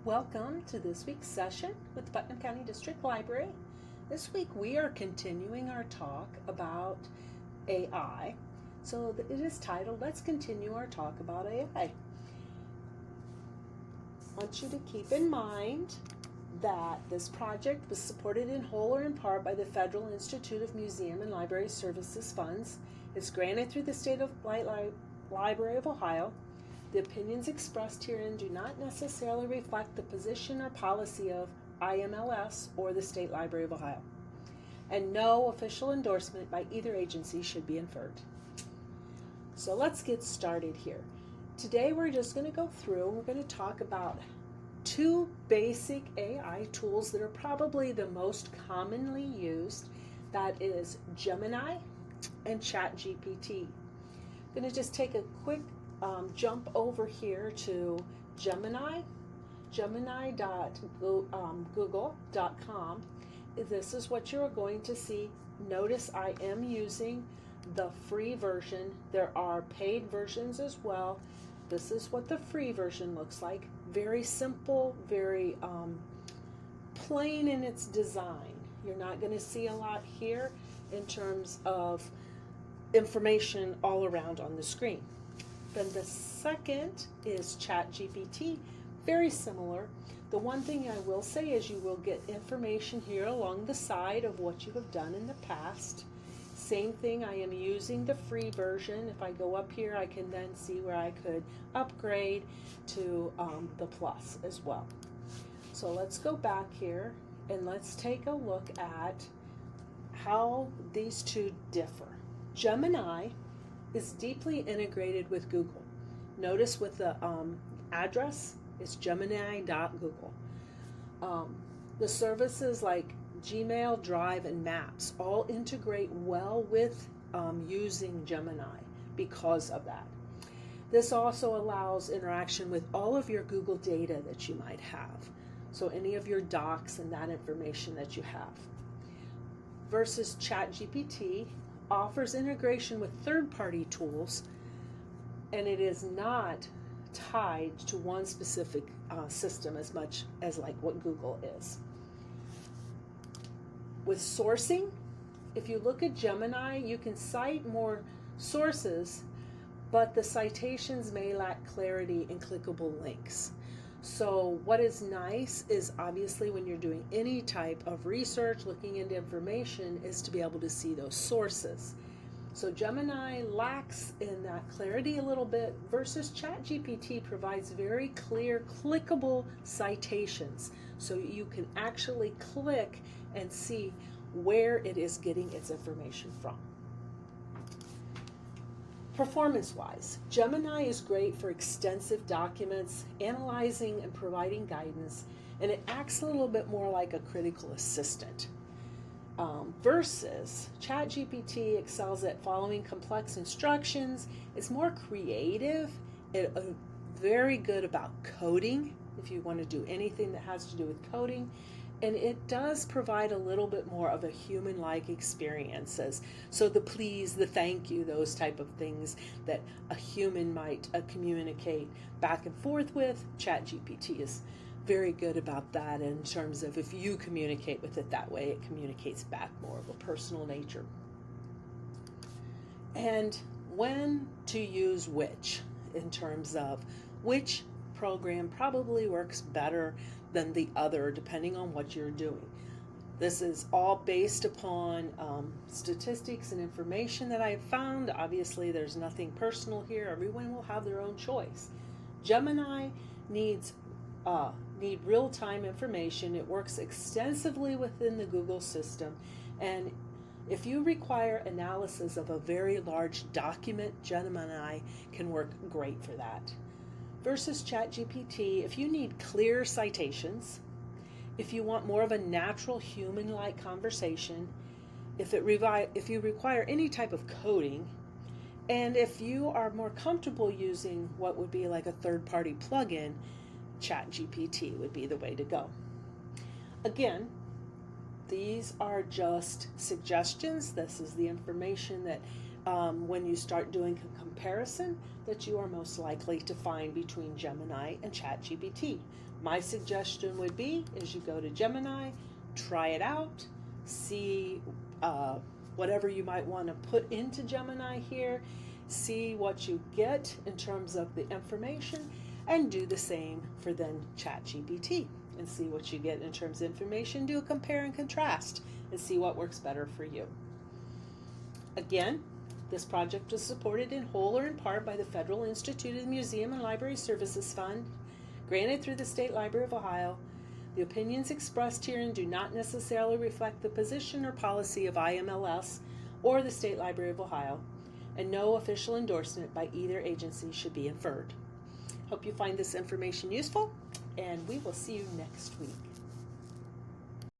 Welcome to this week's session with the Putnam County District Library. This week we are continuing our talk about AI. So it is titled, Let's Continue Our Talk About AI. I want you to keep in mind that this project was supported in whole or in part by the Federal Institute of Museum and Library Services funds. It's granted through the State of Library of Ohio. The opinions expressed herein do not necessarily reflect the position or policy of IMLS or the State Library of Ohio, and no official endorsement by either agency should be inferred. So let's get started here. Today we're just going to go through and we're going to talk about two basic AI tools that are probably the most commonly used. That is Gemini and ChatGPT. I'm going to just take a quick jump over here to Gemini, gemini.google.com. This is what you're going to see. Notice I am using the free version. There are paid versions as well. This is what the free version looks like. Very simple, very plain in its design. You're not going to see a lot here in terms of information all around on the screen. Then the second is ChatGPT, very similar. The one thing I will say is you will get information here along the side of what you have done in the past. Same thing, I am using the free version. If I go up here, I can then see where I could upgrade to the plus as well. So let's go back here and let's take a look at how these two differ. Gemini is deeply integrated with Google. Notice with the address, it's gemini.google. The services like Gmail, Drive, and Maps all integrate well with using Gemini because of that. This also allows interaction with all of your Google data that you might have. So any of your docs and that information that you have. Versus ChatGPT offers integration with third-party tools, and it is not tied to one specific system as much as like what Google is. With sourcing, if you look at Gemini, you can cite more sources, but the citations may lack clarity and clickable links. So what is nice is obviously when you're doing any type of research, looking into information, is to be able to see those sources. So Gemini lacks in that clarity a little bit versus ChatGPT provides very clear, clickable citations. So you can actually click and see where it is getting its information from. Performance-wise, Gemini is great for extensive documents, analyzing and providing guidance, and it acts a little bit more like a critical assistant. Versus ChatGPT excels at following complex instructions. It's more creative, very good about coding, if you want to do anything that has to do with coding. And it does provide a little bit more of a human-like experiences. So the please, the thank you, those type of things that a human might communicate back and forth with, ChatGPT is very good about that in terms of if you communicate with it that way, it communicates back more of a personal nature. And when to use which, in terms of which program probably works better than the other depending on what you're doing. This is all based upon statistics and information that I've found. Obviously there's nothing personal here. Everyone will have their own choice. Gemini need real-time information. It works extensively within the Google system, and if you require analysis of a very large document, Gemini can work great for that. Versus ChatGPT, if you need clear citations, if you want more of a natural human-like conversation, if you require any type of coding, and if you are more comfortable using what would be like a third-party plugin, ChatGPT would be the way to go. Again, these are just suggestions. This is the information that when you start doing a comparison that you are most likely to find between Gemini and ChatGPT. My suggestion would be is you go to Gemini, try it out, see whatever you might want to put into Gemini here, see what you get in terms of the information, and do the same for then ChatGPT and see what you get in terms of information. Do a compare and contrast and see what works better for you. Again, this project is supported in whole or in part by the Federal Institute of Museum and Library Services Fund, granted through the State Library of Ohio. The opinions expressed herein do not necessarily reflect the position or policy of IMLS or the State Library of Ohio, and no official endorsement by either agency should be inferred. Hope you find this information useful, and we will see you next week.